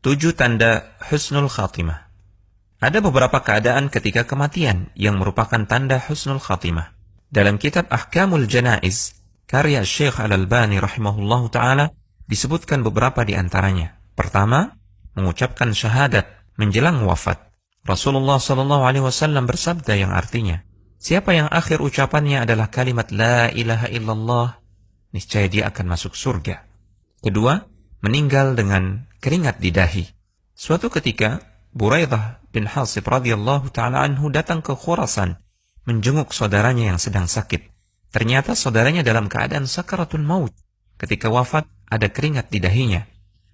7 tanda husnul khatimah. Ada beberapa keadaan ketika kematian yang merupakan tanda husnul khatimah. Dalam kitab Ahkamul Janaiz, karya Syekh Al-Albani rahimahullahu ta'ala, disebutkan beberapa di antaranya. Pertama, mengucapkan syahadat menjelang wafat. Rasulullah SAW bersabda yang artinya, siapa yang akhir ucapannya adalah kalimat La ilaha illallah, niscaya dia akan masuk surga. Kedua, meninggal dengan keringat di dahi. Suatu ketika, Buraidah bin Hasib radhiyallahu ta'ala anhu datang ke Khurasan, menjenguk saudaranya yang sedang sakit. Ternyata saudaranya dalam keadaan sakaratul maut. Ketika wafat, ada keringat di dahinya.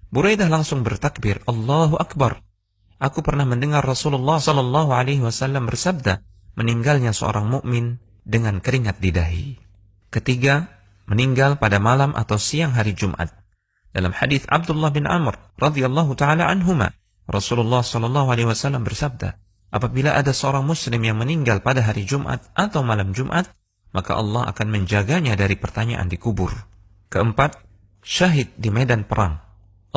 Buraidah langsung bertakbir, Allahu Akbar. Aku pernah mendengar Rasulullah SAW bersabda, meninggalnya seorang mukmin dengan keringat di dahi. Ketiga, meninggal pada malam atau siang hari Jumat. Dalam hadis Abdullah bin Amr radhiyallahu taala anhuma, Rasulullah SAW bersabda, apabila ada seorang muslim yang meninggal pada hari Jumat atau malam Jumat, maka Allah akan menjaganya dari pertanyaan di kubur. Keempat, syahid di medan perang.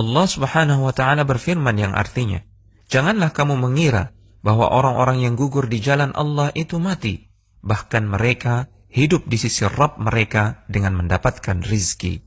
Allah Subhanahu wa taala berfirman yang artinya, janganlah kamu mengira bahwa orang-orang yang gugur di jalan Allah itu mati, bahkan mereka hidup di sisi Rabb mereka dengan mendapatkan rizki.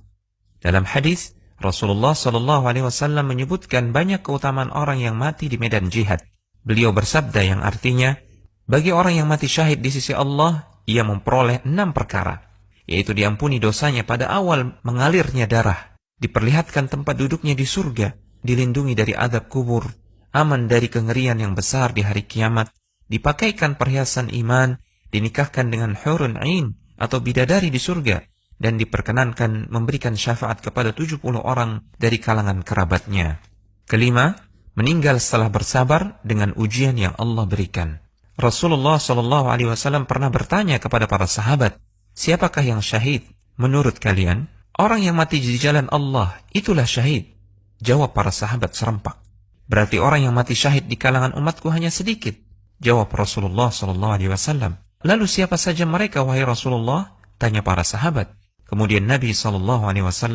Dalam hadis, Rasulullah SAW menyebutkan banyak keutamaan orang yang mati di medan jihad. Beliau bersabda yang artinya, bagi orang yang mati syahid di sisi Allah, ia memperoleh 6 perkara, yaitu diampuni dosanya pada awal mengalirnya darah, diperlihatkan tempat duduknya di surga, dilindungi dari azab kubur, aman dari kengerian yang besar di hari kiamat, dipakaikan perhiasan iman, dinikahkan dengan hurun ain atau bidadari di surga, dan diperkenankan memberikan syafaat kepada 70 orang dari kalangan kerabatnya. Kelima, meninggal setelah bersabar dengan ujian yang Allah berikan. Rasulullah SAW pernah bertanya kepada para sahabat, siapakah yang syahid? Menurut kalian, orang yang mati di jalan Allah itulah syahid. Jawab para sahabat serempak. Berarti orang yang mati syahid di kalangan umatku hanya sedikit. Jawab Rasulullah SAW. Lalu siapa saja mereka wahai Rasulullah? Tanya para sahabat. Kemudian Nabi SAW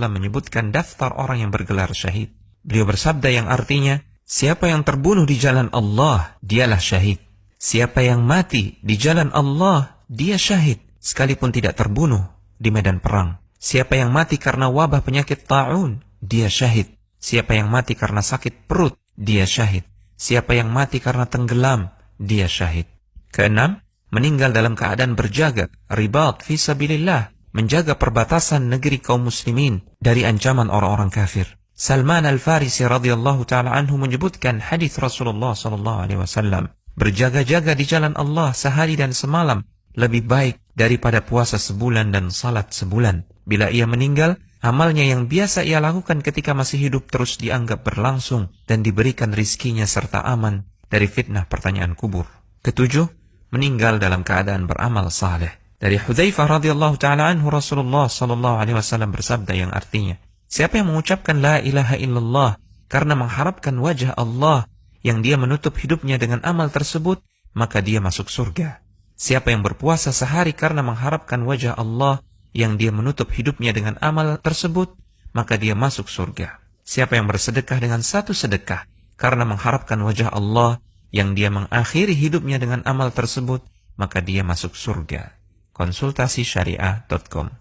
menyebutkan daftar orang yang bergelar syahid. Beliau bersabda yang artinya, siapa yang terbunuh di jalan Allah, dialah syahid. Siapa yang mati di jalan Allah, dia syahid, sekalipun tidak terbunuh di medan perang. Siapa yang mati karena wabah penyakit ta'un, dia syahid. Siapa yang mati karena sakit perut, dia syahid. Siapa yang mati karena tenggelam, dia syahid. Keenam, meninggal dalam keadaan berjaga, ribat fi sabilillah, menjaga perbatasan negeri kaum muslimin dari ancaman orang-orang kafir. Salman Al-Farisi radhiyallahu ta'ala anhu menyebutkan hadis Rasulullah SAW, berjaga-jaga di jalan Allah sehari dan semalam lebih baik daripada puasa sebulan dan salat sebulan. Bila ia meninggal, amalnya yang biasa ia lakukan ketika masih hidup terus dianggap berlangsung dan diberikan rizkinya serta aman dari fitnah pertanyaan kubur. Ketujuh, meninggal dalam keadaan beramal saleh. Dari Hudzaifah radhiyallahu ta'ala anhu, Rasulullah SAW bersabda yang artinya, siapa yang mengucapkan la ilaha illallah karena mengharapkan wajah Allah yang dia menutup hidupnya dengan amal tersebut, maka dia masuk surga. Siapa yang berpuasa sehari karena mengharapkan wajah Allah yang dia menutup hidupnya dengan amal tersebut, maka dia masuk surga. Siapa yang bersedekah dengan satu sedekah karena mengharapkan wajah Allah yang dia mengakhiri hidupnya dengan amal tersebut, maka dia masuk surga. Konsultasi syariah.com